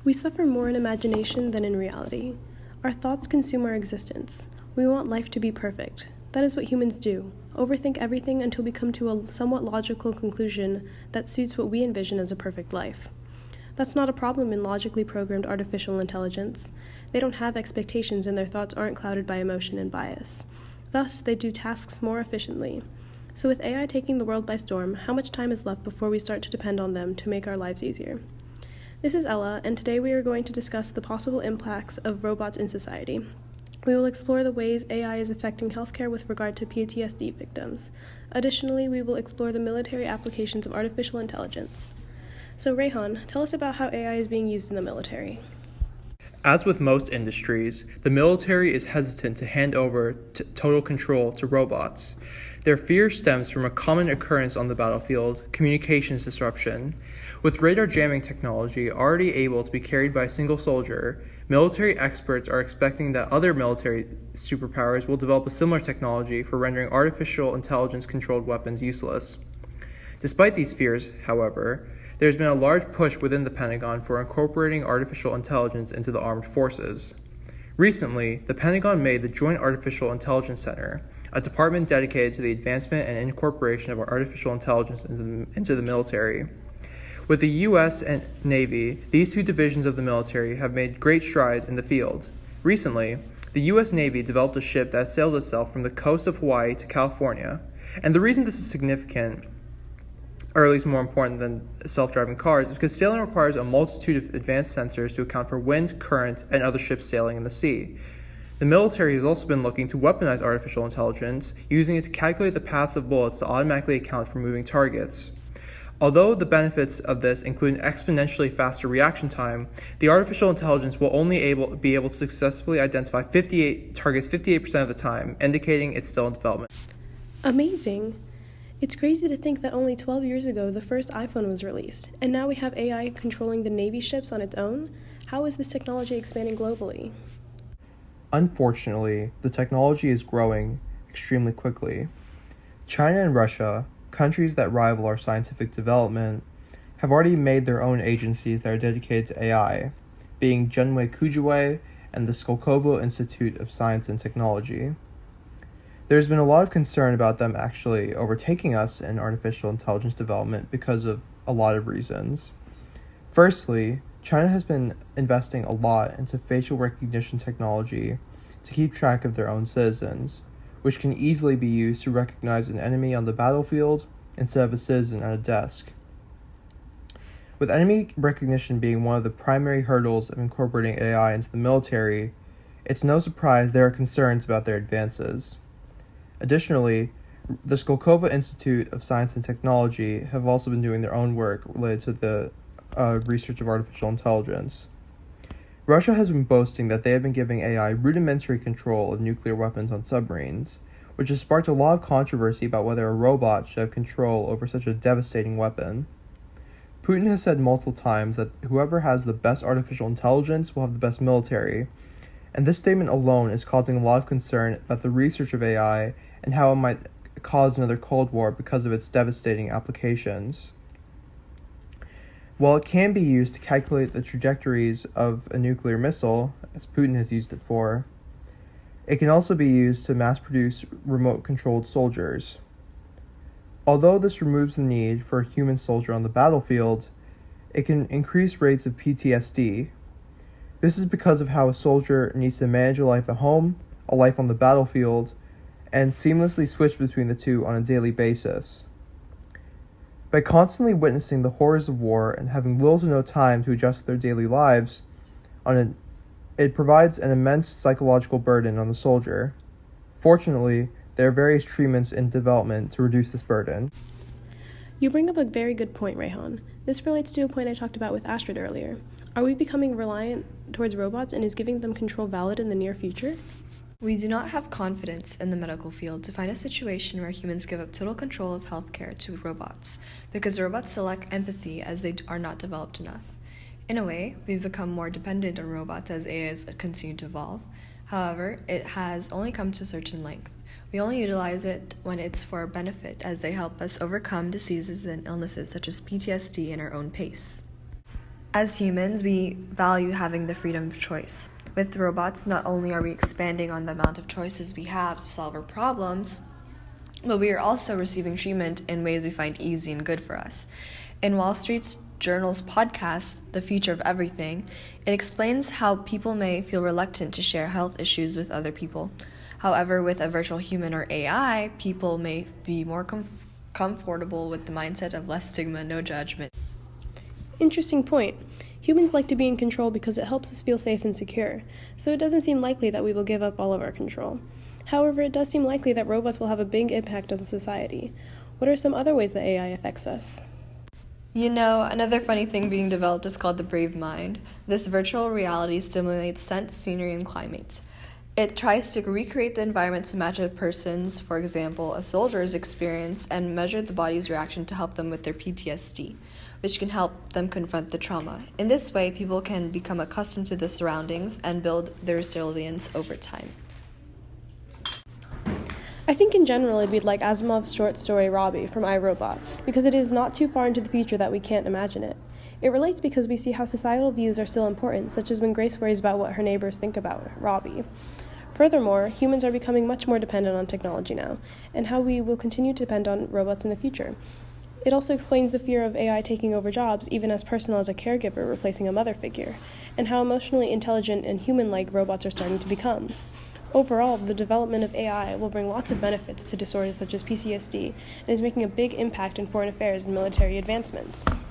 We suffer more in imagination than in reality. Our thoughts consume our existence. We want life to be perfect. That is what humans do, overthink everything until we come to a somewhat logical conclusion that suits what we envision as a perfect life. That's not a problem in logically programmed artificial intelligence. They don't have expectations and their thoughts aren't clouded by emotion and bias. Thus, they do tasks more efficiently. So with AI taking the world by storm, how much time is left before we start to depend on them to make our lives easier? This is Ella, and today we are going to discuss the possible impacts of robots in society. We will explore the ways AI is affecting healthcare with regard to PTSD victims. Additionally, we will explore the military applications of artificial intelligence. So Rehan, tell us about how AI is being used in the military. As with most industries, the military is hesitant to hand over total control to robots. Their fear stems from a common occurrence on the battlefield, communications disruption. With radar jamming technology already able to be carried by a single soldier, military experts are expecting that other military superpowers will develop a similar technology for rendering artificial intelligence-controlled weapons useless. Despite these fears, however, there's been a large push within the Pentagon for incorporating artificial intelligence into the armed forces. Recently, the Pentagon made the Joint Artificial Intelligence Center, a department dedicated to the advancement and incorporation of artificial intelligence into the military. With the U.S. and Navy, these two divisions of the military have made great strides in the field. Recently, the U.S. Navy developed a ship that sailed itself from the coast of Hawaii to California. And the reason this is significant, or at least more important than self-driving cars, is because sailing requires a multitude of advanced sensors to account for wind, current, and other ships sailing in the sea. The military has also been looking to weaponize artificial intelligence, using it to calculate the paths of bullets to automatically account for moving targets. Although the benefits of this include an exponentially faster reaction time, the artificial intelligence will only be able to successfully identify 58 targets 58% of the time, indicating it's still in development. Amazing! It's crazy to think that only 12 years ago the first iPhone was released, and now we have AI controlling the Navy ships on its own? How is this technology expanding globally? Unfortunately, the technology is growing extremely quickly. China and Russia, countries that rival our scientific development, have already made their own agencies that are dedicated to AI, being Zhenwei Kujiwei and the Skolkovo Institute of Science and Technology. There's been a lot of concern about them actually overtaking us in artificial intelligence development because of a lot of reasons. Firstly, China has been investing a lot into facial recognition technology to keep track of their own citizens, which can easily be used to recognize an enemy on the battlefield instead of a citizen at a desk. With enemy recognition being one of the primary hurdles of incorporating AI into the military, it's no surprise there are concerns about their advances. Additionally, the Skolkovo Institute of Science and Technology have also been doing their own work related to the research of artificial intelligence. Russia has been boasting that they have been giving AI rudimentary control of nuclear weapons on submarines, which has sparked a lot of controversy about whether a robot should have control over such a devastating weapon. Putin has said multiple times that whoever has the best artificial intelligence will have the best military, and this statement alone is causing a lot of concern about the research of AI and how it might cause another Cold War because of its devastating applications. While it can be used to calculate the trajectories of a nuclear missile, as Putin has used it for, it can also be used to mass-produce remote-controlled soldiers. Although this removes the need for a human soldier on the battlefield, it can increase rates of PTSD. This is because of how a soldier needs to manage a life at home, a life on the battlefield, and seamlessly switch between the two on a daily basis. By constantly witnessing the horrors of war and having little to no time to adjust their daily lives, it provides an immense psychological burden on the soldier. Fortunately, there are various treatments in development to reduce this burden. You bring up a very good point, Rehan. This relates to a point I talked about with Astrid earlier. Are we becoming reliant towards robots, and is giving them control valid in the near future? We do not have confidence in the medical field to find a situation where humans give up total control of healthcare to robots, because robots still lack empathy as they are not developed enough. In a way, we've become more dependent on robots as AI has continued to evolve. However, it has only come to a certain length. We only utilize it when it's for our benefit, as they help us overcome diseases and illnesses such as PTSD in our own pace. As humans, we value having the freedom of choice. With robots, not only are we expanding on the amount of choices we have to solve our problems, but we are also receiving treatment in ways we find easy and good for us. In Wall Street Journal's podcast, The Future of Everything, it explains how people may feel reluctant to share health issues with other people. However, with a virtual human or AI, people may be more comfortable with the mindset of less stigma, no judgment. Interesting point. Humans like to be in control because it helps us feel safe and secure, so it doesn't seem likely that we will give up all of our control. However, it does seem likely that robots will have a big impact on society. What are some other ways that AI affects us? You know, another funny thing being developed is called the Brave Mind. This virtual reality simulates scents, scenery, and climates. It tries to recreate the environment to match a person's, for example, a soldier's experience, and measure the body's reaction to help them with their PTSD, which can help them confront the trauma. In this way, people can become accustomed to the surroundings and build their resilience over time. I think in general it'd be like Asimov's short story Robbie from iRobot, because it is not too far into the future that we can't imagine it. It relates because we see how societal views are still important, such as when Grace worries about what her neighbors think about Robbie. Furthermore, humans are becoming much more dependent on technology now, and how we will continue to depend on robots in the future. It also explains the fear of AI taking over jobs, even as personal as a caregiver replacing a mother figure, and how emotionally intelligent and human-like robots are starting to become. Overall, the development of AI will bring lots of benefits to disorders such as PTSD and is making a big impact in foreign affairs and military advancements.